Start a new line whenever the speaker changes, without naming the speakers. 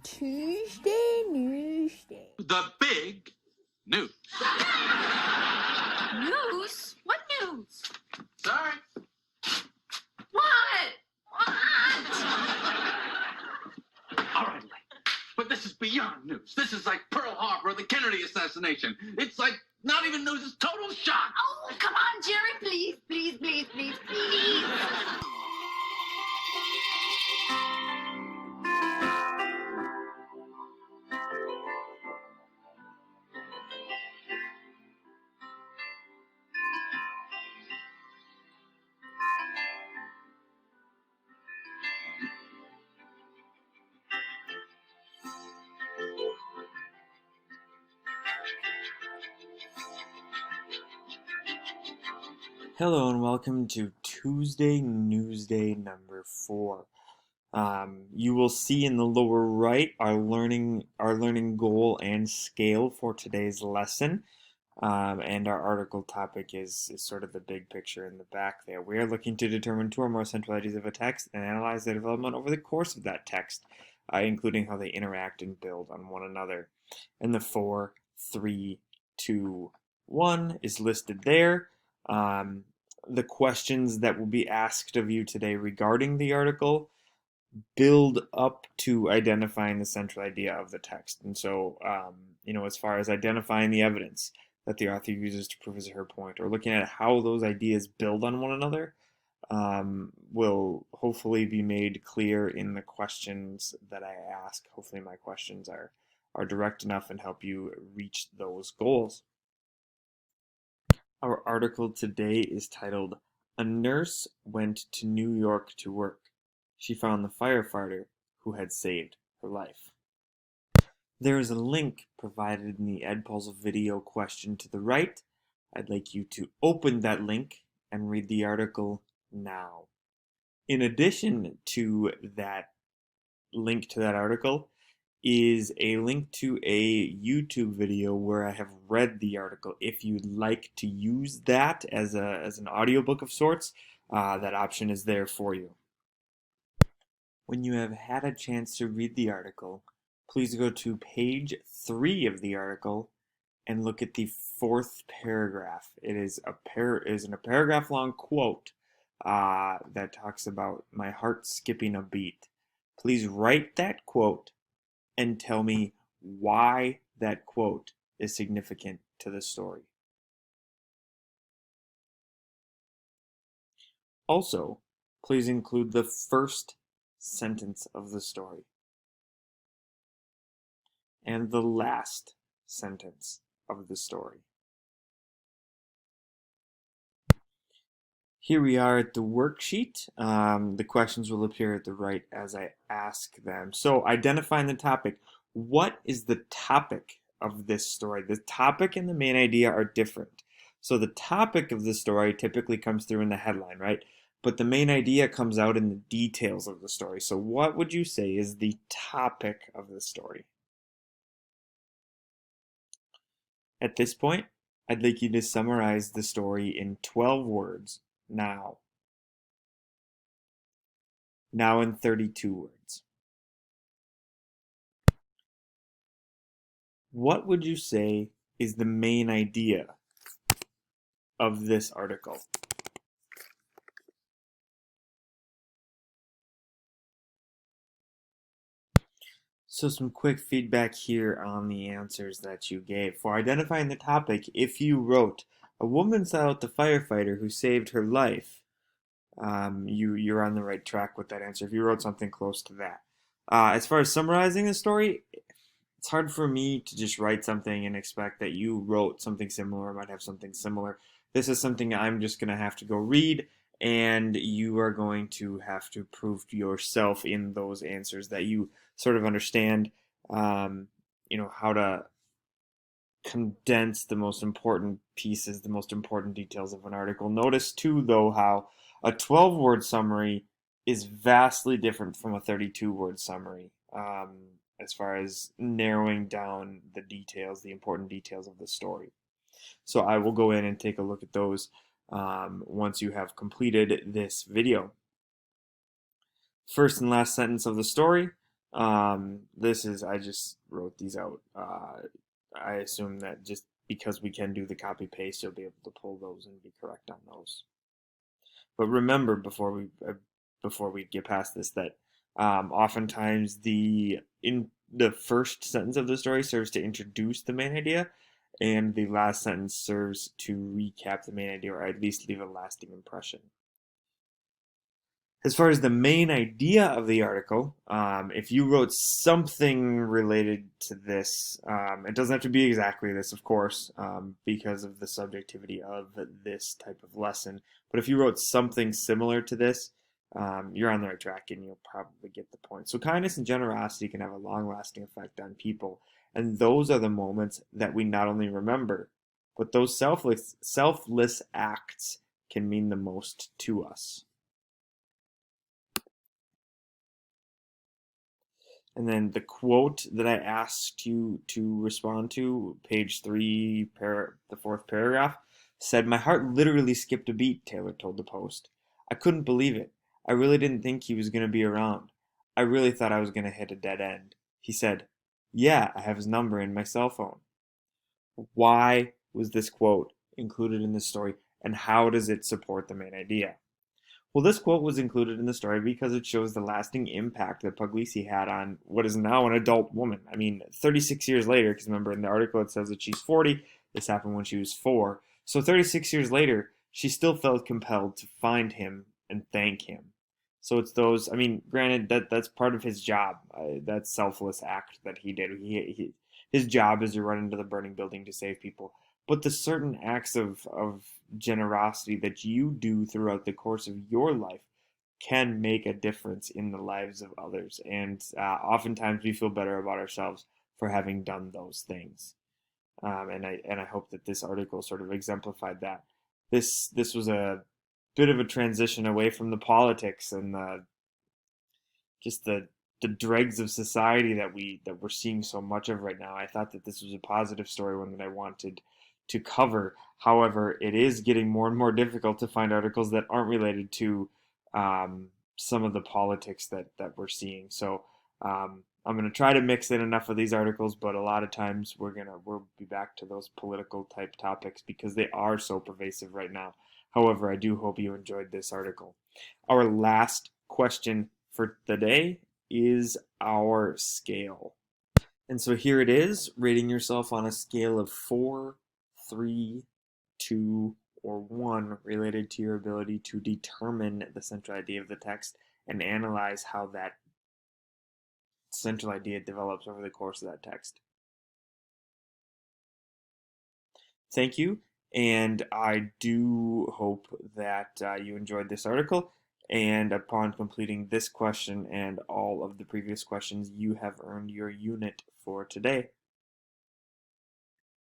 Tuesday Newsday.
The big news.
News? What news?
Sorry.
What?
All right, Lane. But this is beyond news. This is like Pearl Harbor or the Kennedy assassination. It's like not even news, it's total shock.
Oh, come on, Jerry, please, please, please, please, please.
Hello and welcome to Tuesday Newsday number 4. You will see in the lower right our learning goal and scale for today's lesson. And our article topic is sort of the big picture in the back there. We are looking to determine 2 or more central ideas of a text and analyze their development over the course of that text, including how they interact and build on one another. And the 4, 3, 2, 1 is listed there. The questions that will be asked of you today regarding the article build up to identifying the central idea of the text. And so, as far as identifying the evidence that the author uses to prove his or her point, or looking at how those ideas build on one another, will hopefully be made clear in the questions that I ask. Hopefully my questions are direct enough and help you reach those goals. Our article today is titled, "A Nurse Went to New York to Work. She found the firefighter who had saved her life." There is a link provided in the Edpuzzle video question to the right. I'd like you to open that link and read the article now. In addition to that link to that article is a link to a YouTube video where I have read the article. If you'd like to use that as an audiobook of sorts, that option is there for you. When you have had a chance to read the article, please go to page 3 of the article and look at the 4th paragraph. It is a paragraph long quote that talks about my heart skipping a beat. Please write that quote and tell me why that quote is significant to the story. Also, please include the first sentence of the story and the last sentence of the story. Here we are at the worksheet. The questions will appear at the right as I ask them. So, identifying the topic. What is the topic of this story? The topic and the main idea are different. So the topic of the story typically comes through in the headline, right? But the main idea comes out in the details of the story. So what would you say is the topic of the story? At this point, I'd like you to summarize the story in 12 words. Now in 32 words. What would you say is the main idea of this article? So some quick feedback here on the answers that you gave. For identifying the topic, if you wrote, "A woman sought out the firefighter who saved her life," you're on the right track with that answer. If you wrote something close to that. As far as summarizing the story, it's hard for me to just write something and expect that you wrote something similar or might have something similar. This is something I'm just going to have to go read, and you are going to have to prove to yourself in those answers that you sort of understand, how to condense the most important pieces, the most important details of an article. Notice too, though, how a 12-word summary is vastly different from a 32-word summary as far as narrowing down the details, the important details of the story. So I will go in and take a look at those once you have completed this video. First and last sentence of the story. I just wrote these out. I assume that just because we can do the copy paste, you'll be able to pull those and be correct on those. But remember, before we get past this, that oftentimes the first sentence of the story serves to introduce the main idea, and the last sentence serves to recap the main idea, or at least leave a lasting impression. As far as the main idea of the article, if you wrote something related to this, it doesn't have to be exactly this, of course, because of the subjectivity of this type of lesson. But if you wrote something similar to this, you're on the right track and you'll probably get the point. So kindness and generosity can have a long-lasting effect on people. And those are the moments that we not only remember, but those selfless acts can mean the most to us. And then the quote that I asked you to respond to, page 3, the 4th paragraph, said, "My heart literally skipped a beat," Taylor told the Post. "I couldn't believe it. I really didn't think he was going to be around. I really thought I was going to hit a dead end." He said, "Yeah, I have his number in my cell phone." Why was this quote included in this story, and how does it support the main idea? Well, this quote was included in the story because it shows the lasting impact that Puglisi had on what is now an adult woman. I mean, 36 years later, because remember in the article it says that she's 40, this happened when she was 4. So 36 years later, she still felt compelled to find him and thank him. So it's those, I mean, granted, that's part of his job, that selfless act that he did. His job is to run into the burning building to save people. But the certain acts of generosity that you do throughout the course of your life can make a difference in the lives of others. And oftentimes we feel better about ourselves for having done those things. And I hope that this article sort of exemplified that. This was a bit of a transition away from the politics and just the dregs of society that we're seeing so much of right now. I thought that this was a positive story, one that I wanted to cover. However, it is getting more and more difficult to find articles that aren't related to some of the politics that we're seeing. So I'm going to try to mix in enough of these articles, but a lot of times we'll be back to those political type topics because they are so pervasive right now. However, I do hope you enjoyed this article. Our last question for the day is our scale. And so here it is, rating yourself on a scale of 4, 3, 2, or 1 related to your ability to determine the central idea of the text and analyze how that central idea develops over the course of that text. Thank you, and I do hope that you enjoyed this article, and upon completing this question and all of the previous questions, you have earned your unit for today.